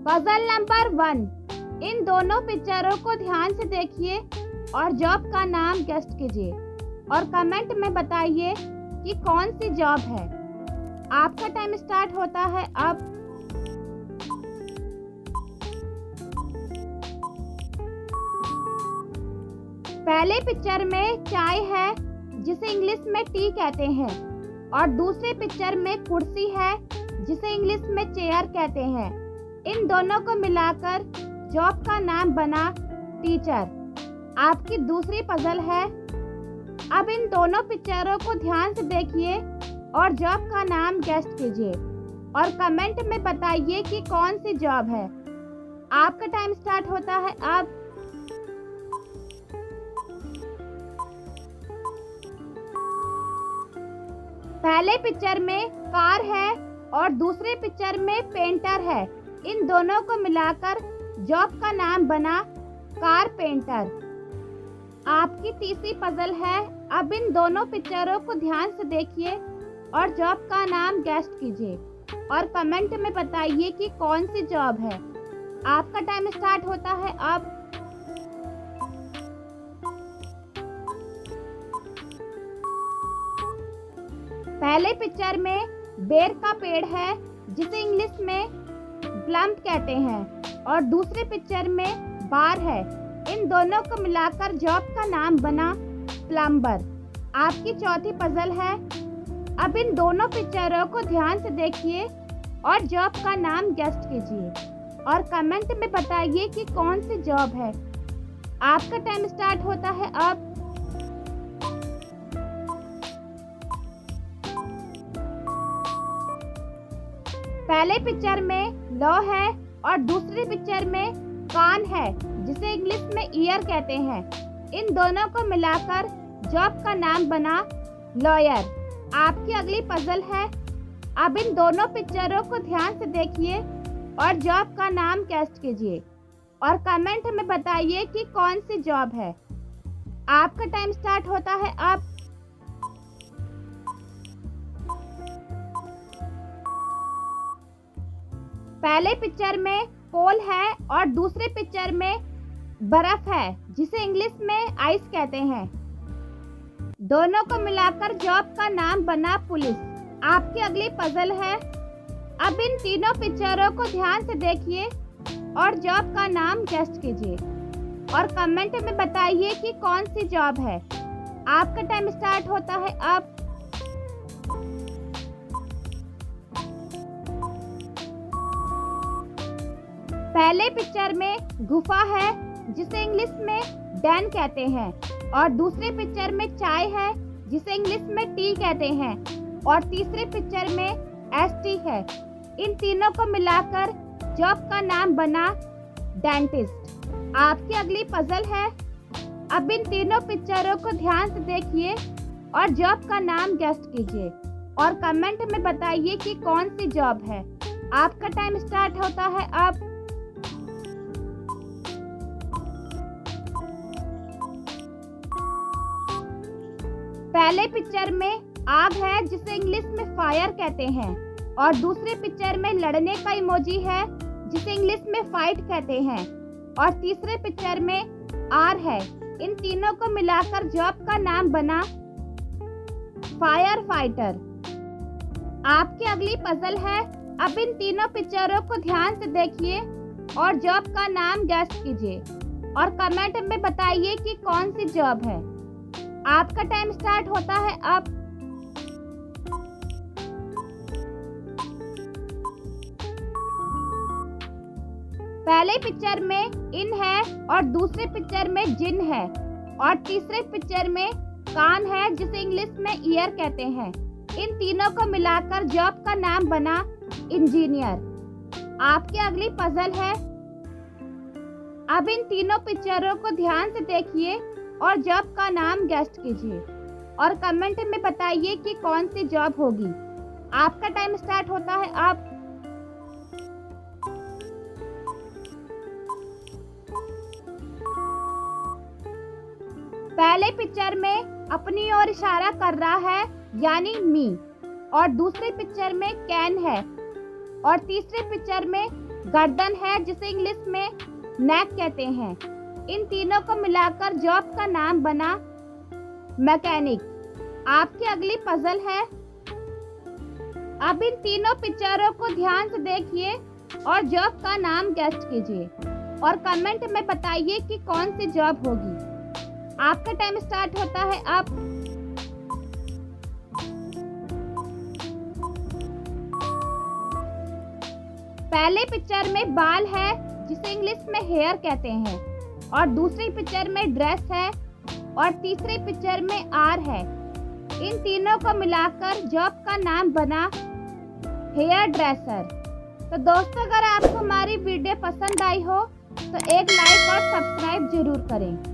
Puzzle number 1। इन दोनों पिक्चरों को ध्यान से देखिए और जॉब का नाम गेस्ट कीजिए और कमेंट में बताइए कि कौन सी जॉब है। आपका टाइम स्टार्ट होता है अब। पहले पिक्चर में चाय है जिसे इंग्लिश में टी कहते हैं और दूसरे पिक्चर में कुर्सी है जिसे इंग्लिश में चेयर कहते हैं। इन दोनों को मिलाकर जॉब का नाम बना टीचर। आपकी दूसरी पजल है। अब इन दोनों पिक्चरों को ध्यान से देखिए और जॉब का नाम गेस्ट कीजिए और कमेंट में बताइए कि कौन सी जॉब है। आपका टाइम स्टार्ट होता है अब। पहले पिक्चर में कार है और दूसरे पिक्चर में पेंटर है। इन दोनों को मिलाकर जॉब का नाम बना कारपेंटर। आपकी तीसरी पजल है। अब इन दोनों पिक्चरों को ध्यान से देखिए और जॉब का नाम गेस्ट कीजिए और कमेंट में बताइए कि कौन सी जॉब है। आपका टाइम स्टार्ट होता है अब। पहले पिक्चर में बेर का पेड़ है जिसे इंग्लिश में प्लम कहते हैं और दूसरे पिक्चर में बार है। इन दोनों को मिलाकर जॉब का नाम बना प्लम्बर। आपकी चौथी पजल है। अब इन दोनों पिक्चरों को ध्यान से देखिए और जॉब का नाम गेस्ट कीजिए और कमेंट में बताइए कि कौन सी जॉब है। आपका टाइम स्टार्ट होता है अब। पहले पिक्चर में लॉ है और दूसरी पिक्चर में कान है जिसे इंग्लिश में ईयर कहते हैं। इन दोनों को मिलाकर जॉब का नाम बना लॉयर। आपकी अगली पजल है। अब इन दोनों पिक्चरों को ध्यान से देखिए और जॉब का नाम गेस्ट कीजिए और कमेंट में बताइए कि कौन सी जॉब है। आपका टाइम स्टार्ट होता है अब। पहले पिक्चर में कोल है और दूसरे पिक्चर में बर्फ है जिसे इंग्लिश में आइस कहते हैं। दोनों को मिलाकर जॉब का नाम बना पुलिस। आपकी अगली पजल है। अब इन तीनों पिक्चरों को ध्यान से देखिए और जॉब का नाम गेस्ट कीजिए और कमेंट में बताइए कि कौन सी जॉब है। आपका टाइम स्टार्ट होता है अब। पहले पिक्चर में गुफा है जिसे इंग्लिश में डैन कहते हैं और दूसरे पिक्चर में चाय है जिसे इंग्लिश में टी कहते हैं और तीसरे पिक्चर में एसटी है। इन तीनों को मिलाकर जॉब का नाम बना डेंटिस्ट। आपकी अगली पजल है। अब इन तीनों पिक्चरों को ध्यान से देखिए और जॉब का नाम गेस्ट कीजिए और कमेंट में बताइए कि कौन सी जॉब है। आपका टाइम स्टार्ट होता है अब। पहले पिक्चर में आग है जिसे इंग्लिश में फायर कहते हैं और दूसरे पिक्चर में लड़ने का इमोजी है जिसे इंग्लिश में फाइट कहते हैं और तीसरे पिक्चर में आर है। इन तीनों को मिलाकर जॉब का नाम बना फायर फाइटर। आपकी अगली पजल है। अब इन तीनों पिक्चरों को ध्यान से देखिए और जॉब का नाम गेस्ट कीजिए और कमेंट में बताइए कि कौन सी जॉब है। आपका टाइम स्टार्ट होता है अब। पहले पिक्चर में इन है और दूसरे पिक्चर में जिन है और तीसरे पिक्चर में कान है जिसे इंग्लिश में ईयर कहते हैं। इन तीनों को मिलाकर जॉब का नाम बना इंजीनियर। आपकी अगली पजल है। अब इन तीनों पिक्चरों को ध्यान से देखिए और जॉब का नाम गेस्ट कीजिए और कमेंट में बताइए कि कौन सी जॉब होगी। आपका टाइम स्टार्ट होता है अब। पहले पिक्चर में अपनी ओर इशारा कर रहा है यानी मी और दूसरे पिक्चर में कैन है और तीसरे पिक्चर में गर्दन है जिसे इंग्लिश में नेक कहते हैं। इन तीनों को मिलाकर जॉब का नाम बना मैकेनिक। आपकी अगली पजल है। अब इन तीनों पिक्चरों को ध्यान से देखिए और जॉब का नाम गेस कीजिए और कमेंट में बताइए कि कौन सी जॉब होगी। आपका टाइम स्टार्ट होता है अब। पहले पिक्चर में बाल है जिसे इंग्लिश में हेयर कहते हैं और दूसरी पिक्चर में ड्रेस है और तीसरी पिक्चर में आर है। इन तीनों को मिलाकर जॉब का नाम बना हेयर ड्रेसर। तो दोस्तों, अगर आपको हमारी वीडियो पसंद आई हो तो एक लाइक और सब्सक्राइब जरूर करें।